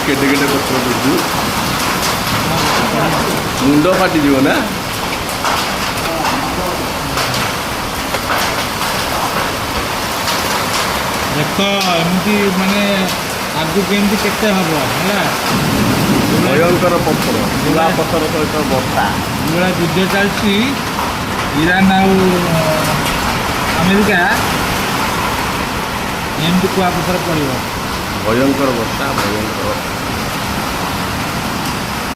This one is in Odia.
केटे केटे पत्र बुझु मुंड फाटिଯିବ ନା ଦେଖ ଏମିତି ମାନେ ଆଗକୁ କେମିତି କେତେ ହବ ହେଲା ଭୟଙ୍କର ପଥର ଗୁଳା ପଥର ସହିତ ବର୍ଷା ଯେଉଁଭଳିଆ ଯୁଦ୍ଧ ଚାଲିଛି ଇରାନ ଆଉ ଆମେରିକା ଏମିତି କୁଆପଥର ପଡ଼ିବ ଭୟଙ୍କର ବର୍ଷା ଭୟଙ୍କର